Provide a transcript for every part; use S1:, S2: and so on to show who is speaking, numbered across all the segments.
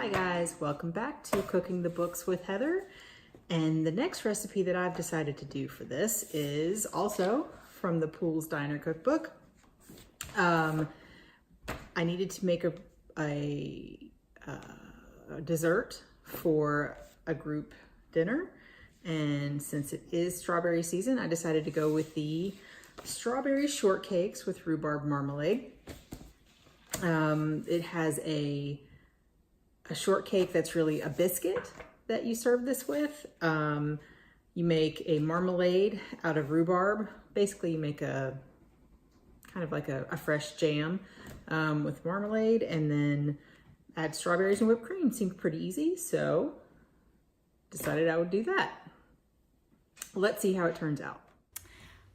S1: Hi guys, welcome back to Cooking the Books with Heather. And the next recipe that I've decided to do for this is also from the Poole's Diner Cookbook. I needed to make a dessert for a group dinner. And since it is strawberry season, I decided to go with the strawberry shortcakes with rhubarb marmalade. It has a shortcake that's really a biscuit that you serve this with. You make a marmalade out of rhubarb. Basically, you make a kind of like a fresh jam with marmalade, and then add strawberries and whipped cream. Seemed pretty easy, so decided I would do that. Let's see how it turns out.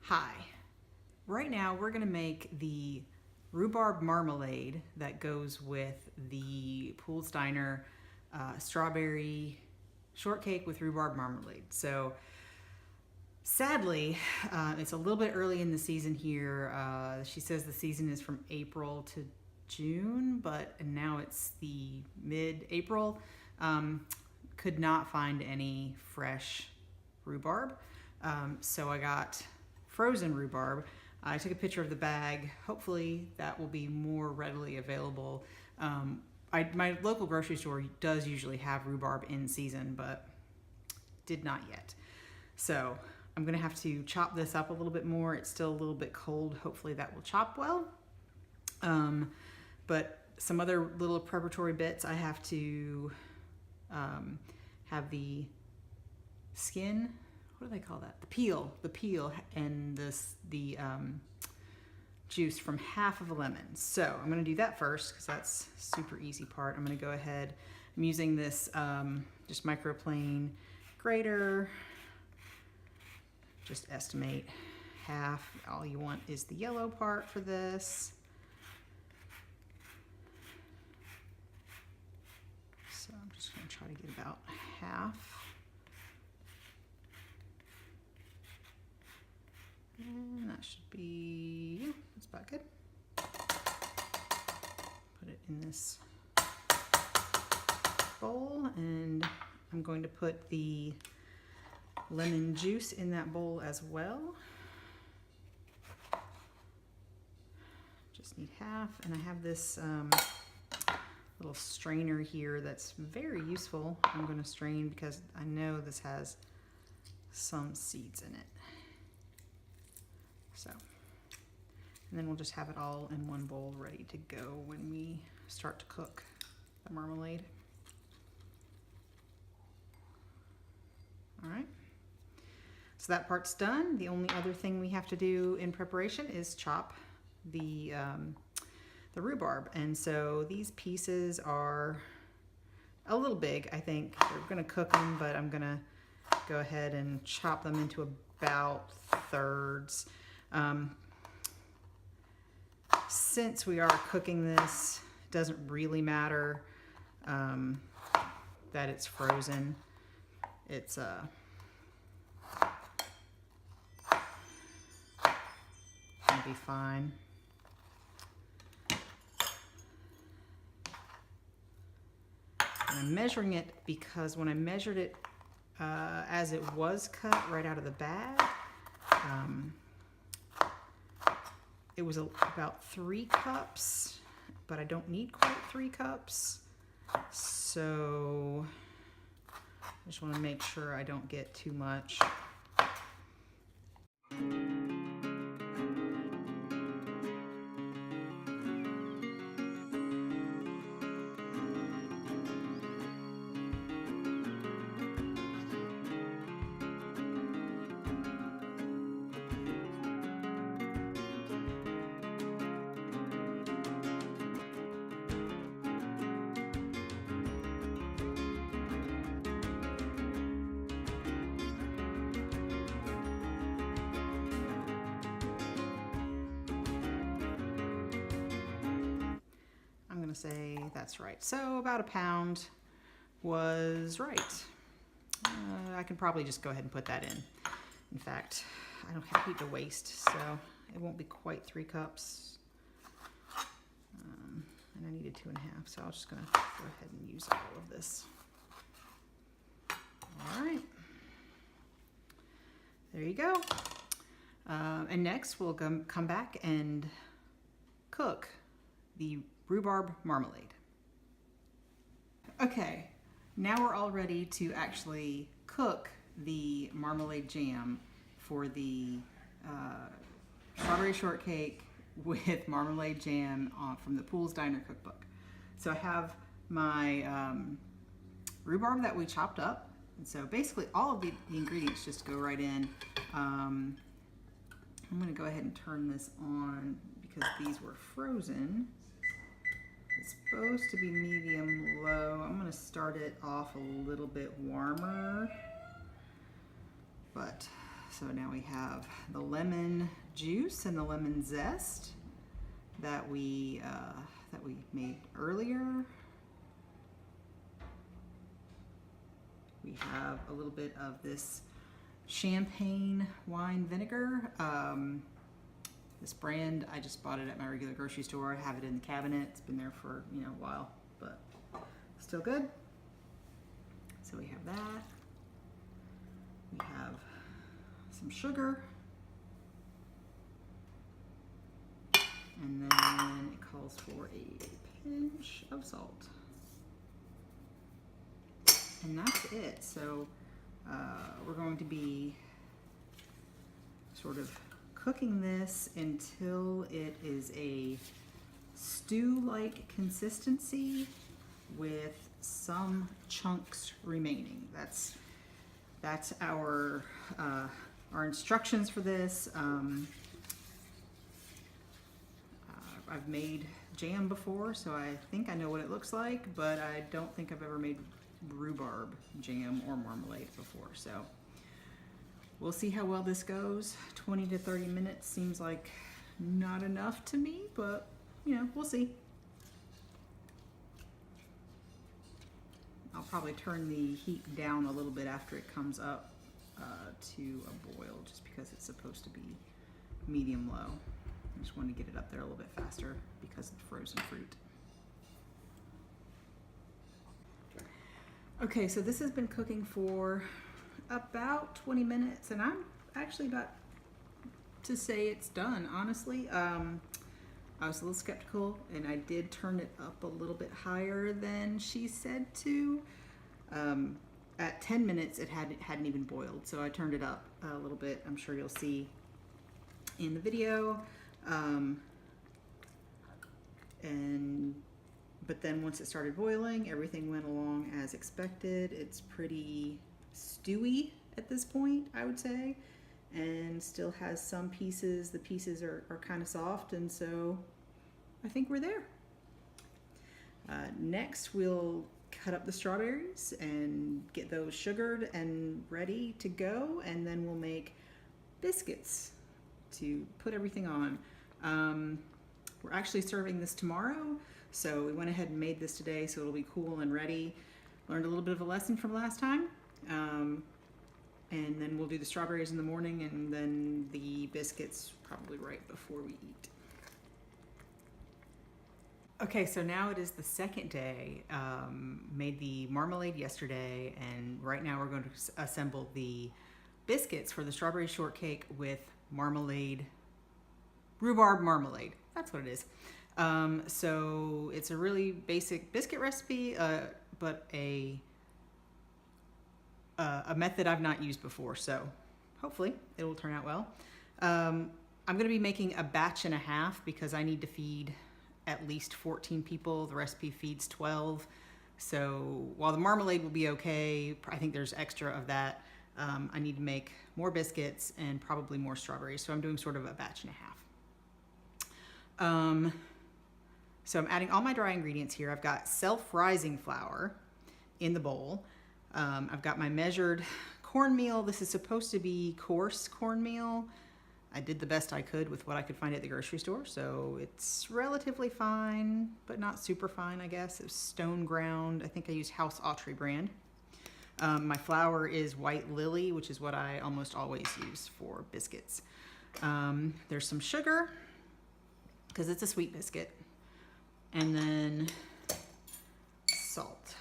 S1: Hi. Right now, we're gonna make the rhubarb marmalade that goes with the Poole's Diner strawberry shortcake with rhubarb marmalade. So sadly, it's a little bit early in the season here. She says the season is from April to June, but now it's the mid-April. Could not find any fresh rhubarb. So I got frozen rhubarb. I took a picture of the bag. Hopefully that will be more readily available. My local grocery store does usually have rhubarb in season, but did not yet. So I'm gonna have to chop this up a little bit more. It's still a little bit cold. Hopefully that will chop well. But some other little preparatory bits, I have to have the skin, what do they call that? The peel and the juice from half of a lemon. So I'm gonna do that first because that's super easy part. I'm gonna go ahead, I'm using this just microplane grater. Just estimate half. All you want is the yellow part for this. So I'm just gonna try to get about half. And that should be, yeah, that's about good. Put it in this bowl, and I'm going to put the lemon juice in that bowl as well. Just need half, and I have this little strainer here that's very useful. I'm going to strain because I know this has some seeds in it. So, and then we'll just have it all in one bowl ready to go when we start to cook the marmalade. All right, so that part's done. The only other thing we have to do in preparation is chop the rhubarb. And so these pieces are a little big, I think. We're gonna cook them, but I'm gonna go ahead and chop them into about thirds. Since we are cooking this, it doesn't really matter that it's frozen. It's gonna be fine. And I'm measuring it because when I measured it as it was cut right out of the bag, it was about 3 cups, but I don't need quite 3 cups. So I just want to make sure I don't get too much. Say that's right. So about 1 pound was right. I can probably just go ahead and put that in. In fact, I don't hate to waste, so it won't be quite 3 cups. And I need needed 2.5, so I'm just gonna go ahead and use all of this. All right, there you go. And next we'll come back and cook the rhubarb marmalade. Okay, now we're all ready to actually cook the marmalade jam for the strawberry shortcake with marmalade jam from the Poole's Diner cookbook. So I have my rhubarb that we chopped up. And so basically all of the ingredients just go right in. I'm gonna go ahead and turn this on because these were frozen. It's supposed to be medium low. I'm gonna start it off a little bit warmer. But, so now we have the lemon juice and the lemon zest that we made earlier. We have a little bit of this champagne wine vinegar. This brand, I just bought it at my regular grocery store. I have it in the cabinet. It's been there for, you know, a while, but still good. So we have that. We have some sugar. And then it calls for a pinch of salt. And that's it. So we're going to be sort of cooking this until it is a stew-like consistency with some chunks remaining. That's our instructions for this. I've made jam before, so I think I know what it looks like, but I don't think I've ever made rhubarb jam or marmalade before. So we'll see how well this goes. 20 to 30 minutes seems like not enough to me, but you know, we'll see. I'll probably turn the heat down a little bit after it comes up to a boil, just because it's supposed to be medium low. I just want to get it up there a little bit faster because of the frozen fruit. Okay, so this has been cooking for about 20 minutes, and I'm actually about to say it's done, honestly. I was a little skeptical, and I did turn it up a little bit higher than she said to. At 10 minutes, it hadn't even boiled, so I turned it up a little bit. I'm sure you'll see in the video. But then once it started boiling, everything went along as expected. It's pretty stewy at this point, I would say, and still has some pieces. The pieces are kind of soft, and so I think we're there. Next, we'll cut up the strawberries and get those sugared and ready to go, and then we'll make biscuits to put everything on. We're actually serving this tomorrow, so we went ahead and made this today so it'll be cool and ready. Learned a little bit of a lesson from last time. And then we'll do the strawberries in the morning, and then the biscuits probably right before we eat. Okay, so now it is the second day. Made the marmalade yesterday, and right now we're going to assemble the biscuits for the strawberry shortcake with marmalade, rhubarb marmalade. That's what it is. So it's a really basic biscuit recipe, but a method I've not used before, so hopefully it will turn out well. I'm going to be making a batch and a half because I need to feed at least 14 people. The recipe feeds 12. So while the marmalade will be okay, I think there's extra of that. I need to make more biscuits and probably more strawberries. So I'm doing sort of a batch and a half. So I'm adding all my dry ingredients here. I've got self-rising flour in the bowl. I've got my measured cornmeal. This is supposed to be coarse cornmeal. I did the best I could with what I could find at the grocery store, so it's relatively fine, but not super fine, I guess. It was stone ground. I think I used House Autry brand. My flour is White Lily, which is what I almost always use for biscuits. There's some sugar, because it's a sweet biscuit. and then salt.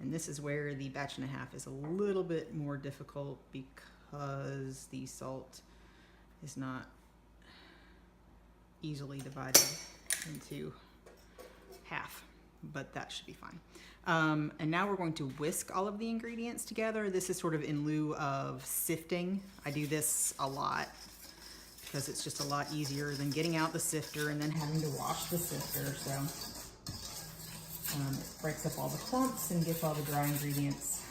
S1: And this is where the batch and a half is a little bit more difficult because the salt is not easily divided into half, but that should be fine. And now we're going to whisk all of the ingredients together. This is sort of in lieu of sifting. I do this a lot because it's just a lot easier than getting out the sifter and then having to wash the sifter. So it breaks up all the clumps and gets all the dry ingredients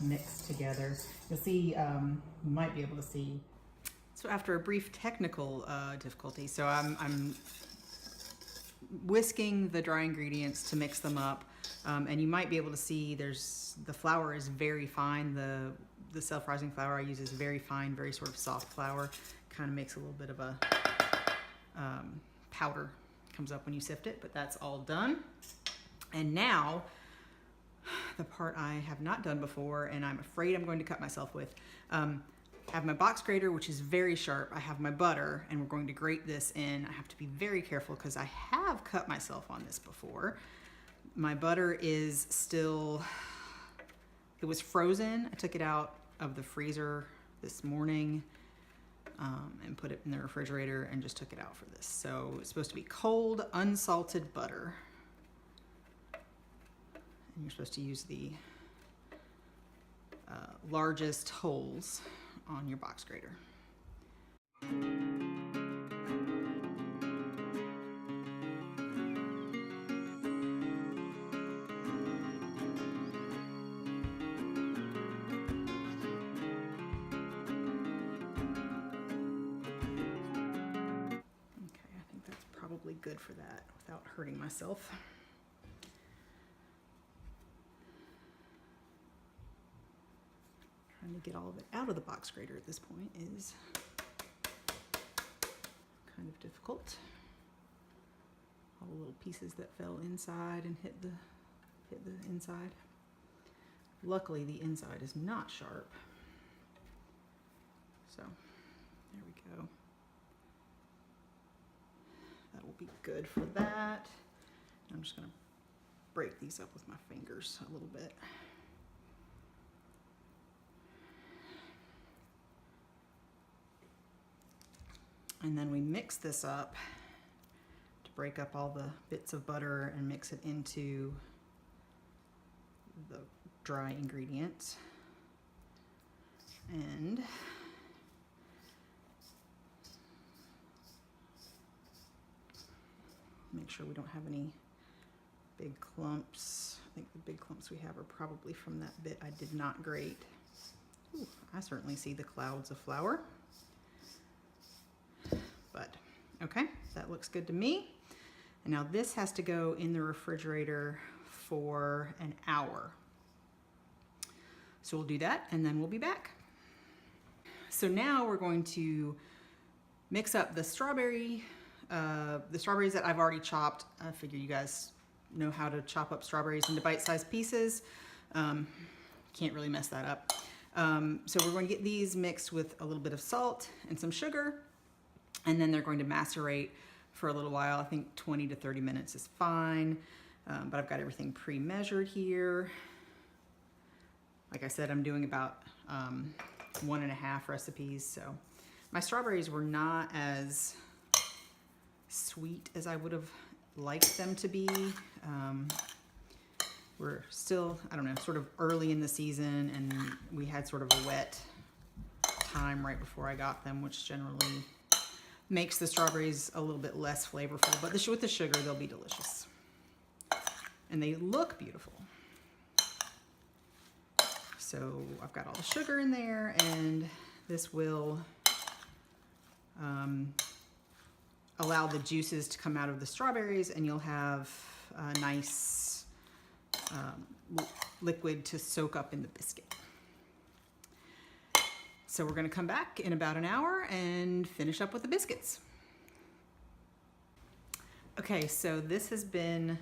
S1: mixed together. You'll see, you might be able to see. So after a brief technical difficulty, so I'm whisking the dry ingredients to mix them up, and you might be able to see the flour is very fine. The self-rising flour I use is very fine, very sort of soft flour. Kind of makes a little bit of a powder comes up when you sift it, but that's all done. And now the part I have not done before, and I'm afraid I'm going to cut myself with. I have my box grater, which is very sharp. I have my butter, and we're going to grate this in. I have to be very careful because I have cut myself on this before. My butter is still, it was frozen. I took it out of the freezer this morning and put it in the refrigerator and just took it out for this. So it's supposed to be cold, unsalted butter. And you're supposed to use the largest holes on your box grater. Probably good for that without hurting myself. Trying to get all of it out of the box grater at this point is kind of difficult. All the little pieces that fell inside and hit the inside. Luckily the inside is not sharp. So there we go. That will be good for that. I'm just going to break these up with my fingers a little bit. And then we mix this up to break up all the bits of butter and mix it into the dry ingredients. And make sure we don't have any big clumps. I think the big clumps we have are probably from that bit I did not grate. Ooh, I certainly see the clouds of flour. But okay, that looks good to me. And now this has to go in the refrigerator for an hour. So we'll do that and then we'll be back. So now we're going to mix up the strawberries that I've already chopped. I figure you guys know how to chop up strawberries into bite-sized pieces. Can't really mess that up. So we're going to get these mixed with a little bit of salt and some sugar, and then they're going to macerate for a little while. I think 20 to 30 minutes is fine, but I've got everything pre-measured here. Like I said, I'm doing about 1.5 recipes, so my strawberries were not as sweet as I would have liked them to be. We're still, I don't know, sort of early in the season, and we had sort of a wet time right before I got them, which generally makes the strawberries a little bit less flavorful, but with the sugar, they'll be delicious. And they look beautiful. So I've got all the sugar in there, and this will allow the juices to come out of the strawberries, and you'll have a nice liquid to soak up in the biscuit. So we're going to come back in about an hour and finish up with the biscuits. Okay, so this has been,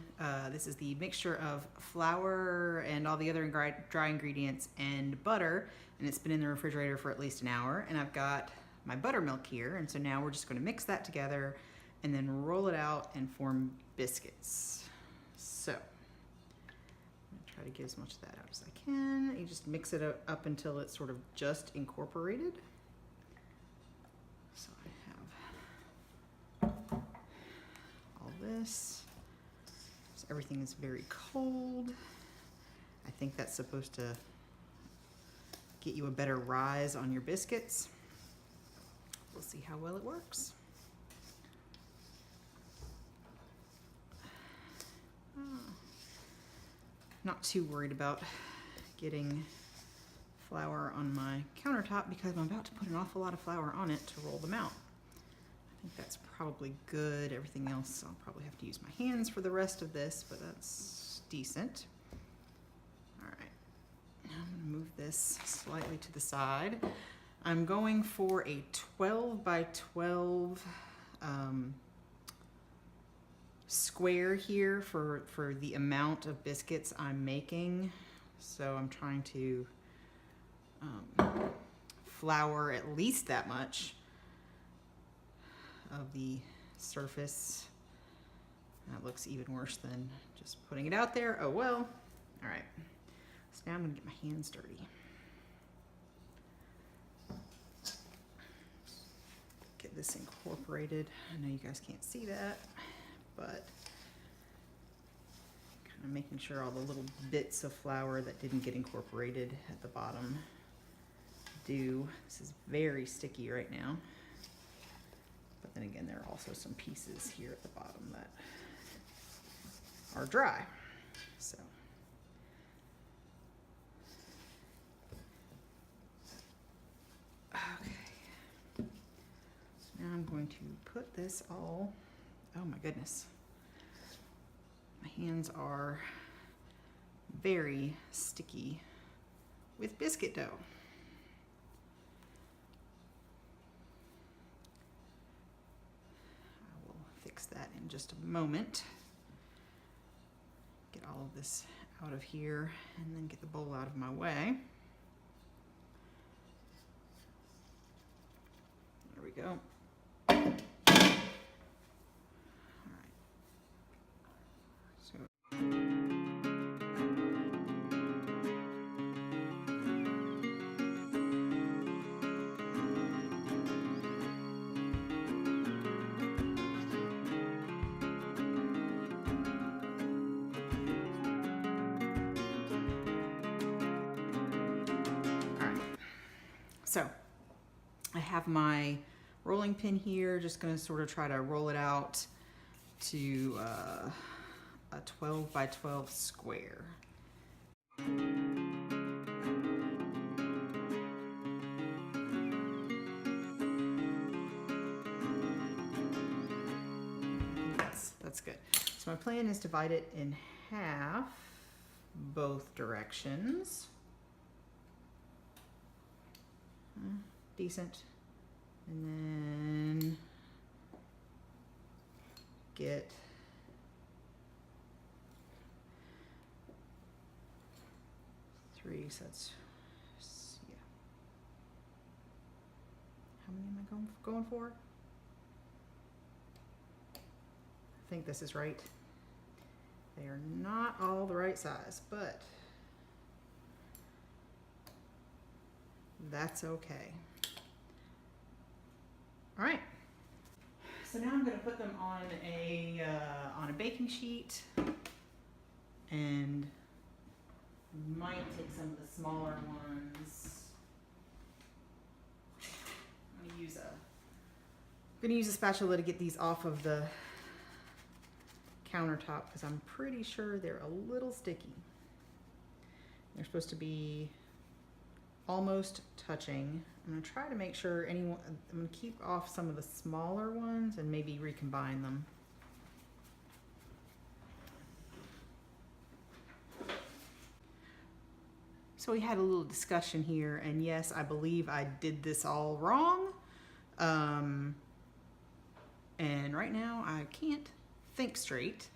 S1: this is the mixture of flour and all the other dry ingredients and butter, and it's been in the refrigerator for at least an hour, and I've got my buttermilk here, and so now we're just going to mix that together and then roll it out and form biscuits. So, I'm gonna try to get as much of that out as I can. You just mix it up until it's sort of just incorporated. So I have all this. So everything is very cold. I think that's supposed to get you a better rise on your biscuits. We'll see how well it works. Not too worried about getting flour on my countertop because I'm about to put an awful lot of flour on it to roll them out. I think that's probably good. Everything else, I'll probably have to use my hands for the rest of this, but that's decent. All right, I'm gonna move this slightly to the side. I'm going for a 12 by 12 square here for the amount of biscuits I'm making. So I'm trying to flour at least that much of the surface. That looks even worse than just putting it out there. Oh well. All right. So now I'm gonna get my hands dirty. Get this incorporated. I know you guys can't see that, but kind of making sure all the little bits of flour that didn't get incorporated at the bottom do. This is very sticky right now. But then again, there are also some pieces here at the bottom that are dry. So. Okay. So now I'm going to put this all, oh my goodness. My hands are very sticky with biscuit dough. I will fix that in just a moment. Get all of this out of here and then get the bowl out of my way. There we go. So I have my rolling pin here, just gonna sort of try to roll it out to a 12 by 12 square. That's good. So my plan is to divide it in half, both directions. Decent. And then get three, so that's, yeah. How many am I going for? I think this is right. They are not all the right size, but that's okay. All right. So now I'm going to put them on a baking sheet, and might take some of the smaller ones. I'm going to use a spatula to get these off of the countertop because I'm pretty sure they're a little sticky. They're supposed to be almost touching. I'm going to try to make sure I'm going to keep off some of the smaller ones and maybe recombine them. So we had a little discussion here, and yes, I believe I did this all wrong. And right now I can't think straight.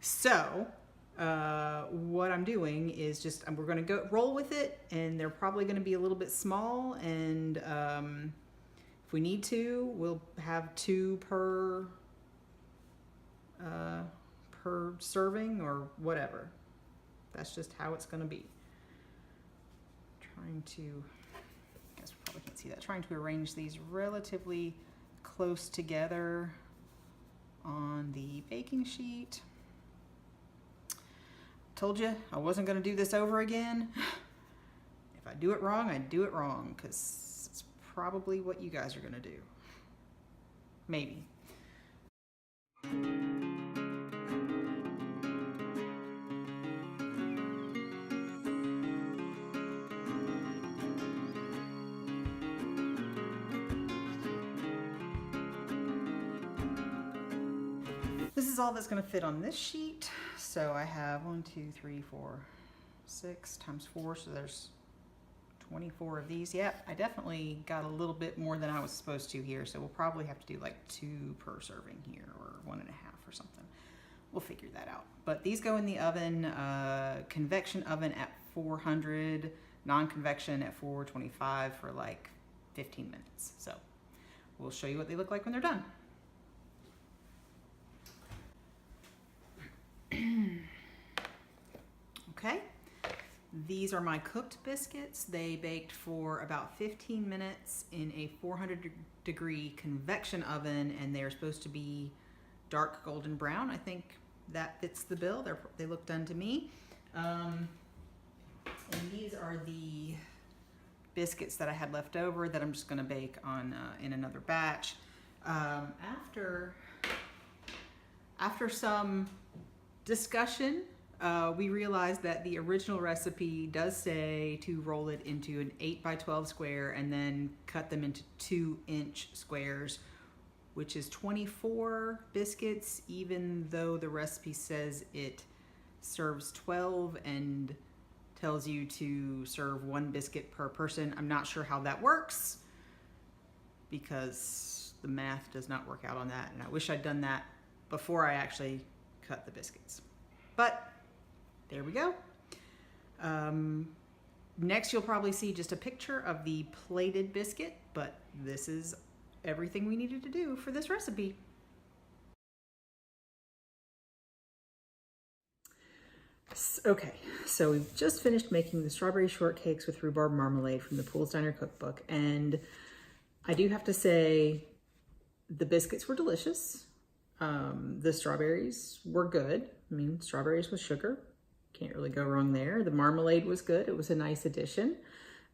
S1: So what I'm doing is just, we're going to go roll with it, and they're probably going to be a little bit small, and If we need to, we'll have 2 per serving or whatever. That's just how it's going to be. Trying to, I guess we probably can't see that. Trying to arrange these relatively close together on the baking sheet. Told you I wasn't going to do this over again. If I do it wrong, I do it wrong, because it's probably what you guys are going to do. Maybe. This is all that's going to fit on this sheet. So I have 1, 2, 3, 4, 6 times 4. So there's 24 of these. Yep, I definitely got a little bit more than I was supposed to here. So we'll probably have to do like 2 per serving here, or 1.5 or something. We'll figure that out. But these go in the oven, convection oven at 400, non-convection at 425 for like 15 minutes. So we'll show you what they look like when they're done. Okay, these are my cooked biscuits. They baked for about 15 minutes in a 400-degree convection oven, and they're supposed to be dark golden brown. I think that fits the bill. They look done to me. And these are the biscuits that I had left over that I'm just going to bake on in another batch. After some discussion, we realized that the original recipe does say to roll it into an 8x12 square and then cut them into 2-inch squares, which is 24 biscuits, even though the recipe says it serves 12 and tells you to serve 1 biscuit per person. I'm not sure how that works, because the math does not work out on that, and I wish I'd done that before I actually cut the biscuits. But there we go. Next, you'll probably see just a picture of the plated biscuit, but this is everything we needed to do for this recipe. Okay, so we've just finished making the strawberry shortcakes with rhubarb marmalade from the Poole's Diner cookbook, and I do have to say the biscuits were delicious. The strawberries were good. I mean, strawberries with sugar, can't really go wrong there. The marmalade was good. It was a nice addition.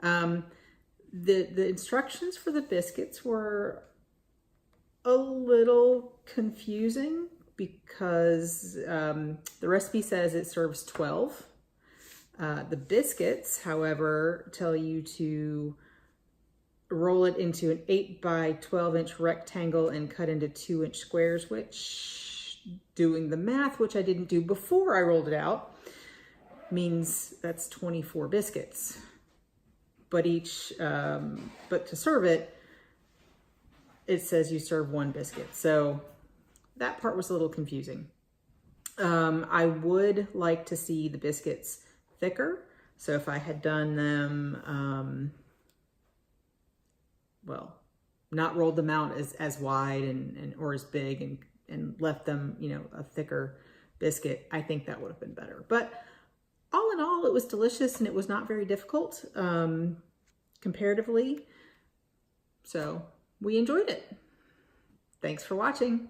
S1: The instructions for the biscuits were a little confusing because the recipe says it serves 12. The biscuits, however, tell you to roll it into an 8x12-inch rectangle and cut into 2-inch squares, which, doing the math, which I didn't do before I rolled it out, means that's 24 biscuits. But but to serve it, it says you serve 1 biscuit. So that part was a little confusing. I would like to see the biscuits thicker. So if I had done them, well, not rolled them out as wide or as big and left them, you know, a thicker biscuit, I think that would have been better. But all in all, it was delicious and it was not very difficult comparatively. So we enjoyed it. Thanks for watching.